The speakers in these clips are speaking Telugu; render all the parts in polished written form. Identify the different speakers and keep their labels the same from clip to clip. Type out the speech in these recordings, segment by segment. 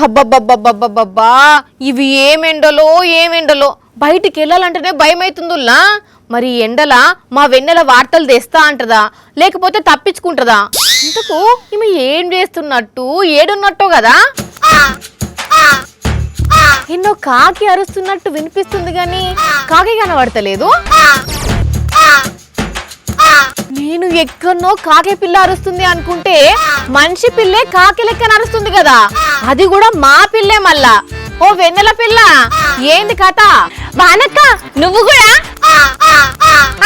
Speaker 1: అబ్బబ్బబ్బబ్బబ్బబ్బా ఇవి ఏమెండలో బయటికి వెళ్ళాలంటేనే భయం అవుతుందిలా. మరి ఎండల మా వెన్నెల వార్తలు తెస్తా అంటదా లేకపోతే తప్పించుకుంటదా? ఇంతకు ఈమె ఏం చేస్తున్నట్టు ఏడున్నట్టో కదా. ఎన్నో కాకి అరుస్తున్నట్టు వినిపిస్తుంది గాని కాకి కనబడతలేదు. నేను ఎక్కడనో కాకి పిల్ల అరుస్తుంది అనుకుంటే మనిషి పిల్లే కాకి లెక్క అరుస్తుంది కదా. అది కూడా మా పిల్లే మళ్ళా. ఓ వెన్నెల పిల్ల ఏంది కథ?
Speaker 2: బానక్క నువ్వు కూడా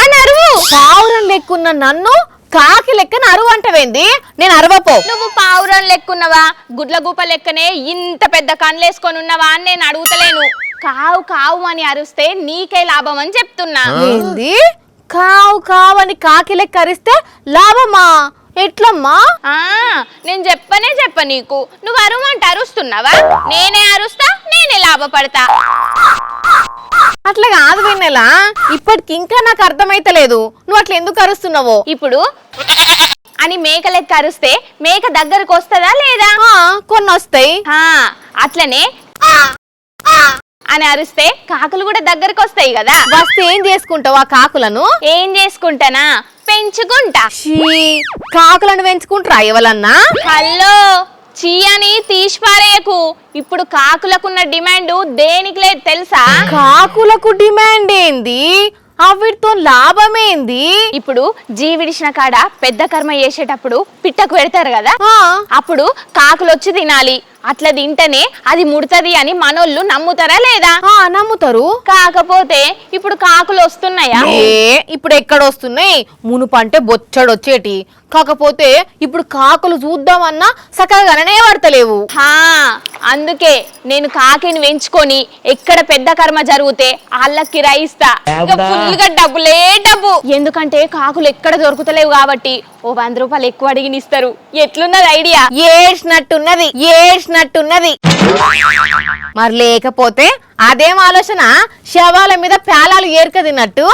Speaker 2: అని అరువు.
Speaker 1: పావురం లెక్కున్న నన్ను కాకి లెక్కన అరువు అంటవేంది? నేను అరవపో.
Speaker 2: నువ్వు పావురం లెక్కున్నవా గుడ్ల గూప లెక్కనే ఇంత పెద్ద కళ్ళేసుకొని ఉన్నవా అని నేను అడుగుతలేను. కావు కావు అని అరుస్తే నీకే లాభం అని చెప్తున్నా.
Speaker 1: ఏంది కావు కావని కాకి లెక్క అరిస్తే లాభమా? ఎట్లమ్మా?
Speaker 2: నేను చెప్ప నీకు. నువ్వు అరువంటే అరుస్తున్నావా? నేనే అరుస్తా, నేనే లాభపడతా.
Speaker 1: అట్లా కాదు వెన్నెలా, ఇప్పటికి ఇంకా నాకు అర్థమైతలేదు నువ్వు అట్లా ఎందుకు అరుస్తున్నావో.
Speaker 2: ఇప్పుడు అని మేక లెక్క అరుస్తే మేక దగ్గరకు వస్తుందా లేదా?
Speaker 1: కొన్ని వస్తాయి.
Speaker 2: అట్లనే అని అరిస్తే కాకులు కూడా దగ్గరకు వస్తాయి కదా.
Speaker 1: వస్తే ఏం చేసుకుంటావు ఆ కాకులను?
Speaker 2: ఏం చేసుకుంటానా, పెంచుకుంటా.
Speaker 1: కాకులను పెంచుకుంటారా ఎవరన్నా?
Speaker 2: హలో చీయని తీసిపారేయకు. ఇప్పుడు కాకులకున్న డిమాండ్ దేనికి లేదు తెలుసా?
Speaker 1: కాకులకు డిమాండ్ ఏంది? వీటితో లాభమేంది?
Speaker 2: ఇప్పుడు జీవిడిచిన కాడ పెద్ద కర్మ చేసేటప్పుడు పిట్టకు పెడతారు కదా, అప్పుడు కాకులు వచ్చి తినాలి. అట్లా తింటేనే అది ముడుతుంది అని మనోళ్ళు నమ్ముతారా లేదా?
Speaker 1: నమ్ముతారు.
Speaker 2: కాకపోతే ఇప్పుడు కాకులు వస్తున్నాయా?
Speaker 1: ఇప్పుడు ఎక్కడ వస్తున్నాయి? మునుపంటే బొచ్చడు వచ్చేటి. కాకపోతే ఇప్పుడు కాకులు చూద్దామన్నా సకగానే పడతలేవు.
Speaker 2: అందుకే నేను కాకిని పెంచుకొని ఎక్కడ పెద్ద కర్మ జరిగితే వాళ్ళకి రాయిస్తా. ఫుల్గా డబ్బులే డబ్బు. ఎందుకంటే కాకులు ఎక్కడ దొరుకుతలేవు కాబట్టి ఓ 100 రూపాయలు ఎక్కువ అడిగినిస్తారు. ఎట్లున్నది ఐడియా?
Speaker 1: ఏడ్చినట్టున్నది. మరి లేకపోతే అదేం ఆలోచన? శవాల మీద పేలాలు ఏర్క తిన్నట్టు.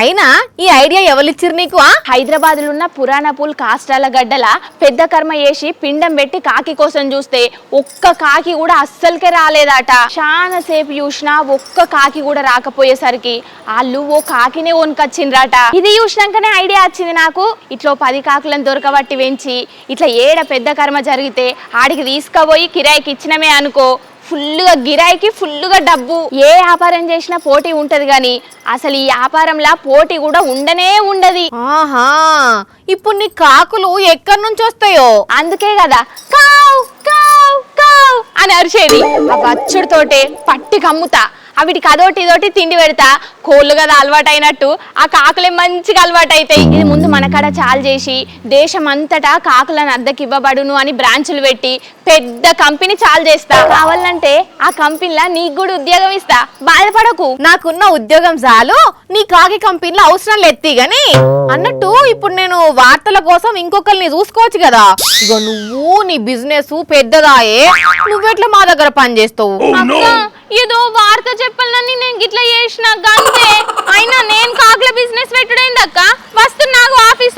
Speaker 1: అయినా ఈ ఐడియా ఎవరిచ్చిరు నీకు?
Speaker 2: హైదరాబాద్ లో ఉన్న పురాణపూల్ కాస్టాల గడ్డల పెద్ద కర్మ చేసి పిండం పెట్టి కాకి కోసం చూస్తే ఒక్క కాకి కూడా అస్సలకే రాలేదట. చాలా సేపు చూసినా ఒక్క కాకి కూడా రాకపోయేసరికి వాళ్ళు ఓ కాకినే వనుకొచ్చిండ్రట. ఇది చూసినాకనే ఐడియా వచ్చింది నాకు. ఇట్లా 10 కాకులను దొరకబట్టి పెంచి ఇట్లా ఏడ పెద్ద కర్మ జరిగితే ఆడికి తీసుకుపోయి కిరాయికి ఇచ్చినమే అనుకో, ఫుల్లుగా గిరాయికి ఫుల్లుగా డబ్బు. ఏ వ్యాపారం చేసినా పోటీ ఉంటది గాని అసలు ఈ వ్యాపారంలా పోటీ కూడా ఉండనే ఉండది.
Speaker 1: ఇప్పుడు నీ కాకులు ఎక్కడి నుంచి వస్తాయో?
Speaker 2: అందుకే కదా కావ్ కావ్ కావ్ అని అరిచేది. ఆ వచ్చుడితోటే పట్టి కమ్ముతా. వీటికి అదోటి ఇదోటి తిండి పెడతా. కోళ్ళు కదా అలవాటు అయినట్టు ఆ కాకులే మంచిగా అలవాటు అవుతాయి. ఇది ముందు మనకాడ చాలు చేసి దేశం అంతటా కాకులను అద్దెకి ఇవ్వబడును అని బ్రాంచులు పెట్టి పెద్ద కంపెనీ చాలు చేస్తా. కావాలంటే ఆ కంపెనీలో నీకు కూడా ఉద్యోగం ఇస్తా, బాధపడకు.
Speaker 1: నాకున్న ఉద్యోగం చాలు, నీ కాకి కంపెనీలో అవసరం లేదు గాని. అన్నట్టు ఇప్పుడు నేను వార్తల కోసం ఇంకొకరిని చూసుకోవచ్చు కదా. ఇగో నువ్వు నీ బిజినెస్ పెద్దదాయే, నువ్వెట్లా మా దగ్గర పని చేస్తావు?
Speaker 2: ఏదో వార్త చెప్పాలని నేను గిట్లా చేసిన గంతే. అయినా నేను కాకుల బిజినెస్ పెట్టుడేందక్క? వస్తున్నాగు ఆఫీస్.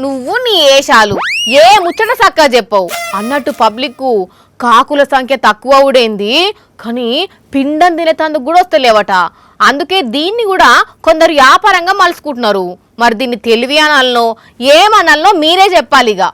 Speaker 1: నువ్వు నీ ఏషాలు ఏ ముచ్చట సక్క చెప్పవు. అన్నట్టు పబ్లిక్ కాకుల సంఖ్య తక్కువ ఉడేంది కానీ పిండం తినేతందుకు కూడా వస్తలేవట. అందుకే దీన్ని కూడా కొందరు వ్యాపారంగా మలుచుకుంటున్నారు. మరి దీన్ని తెలివి అనాలనో ఏమనాలనో మీరే చెప్పాలిగా.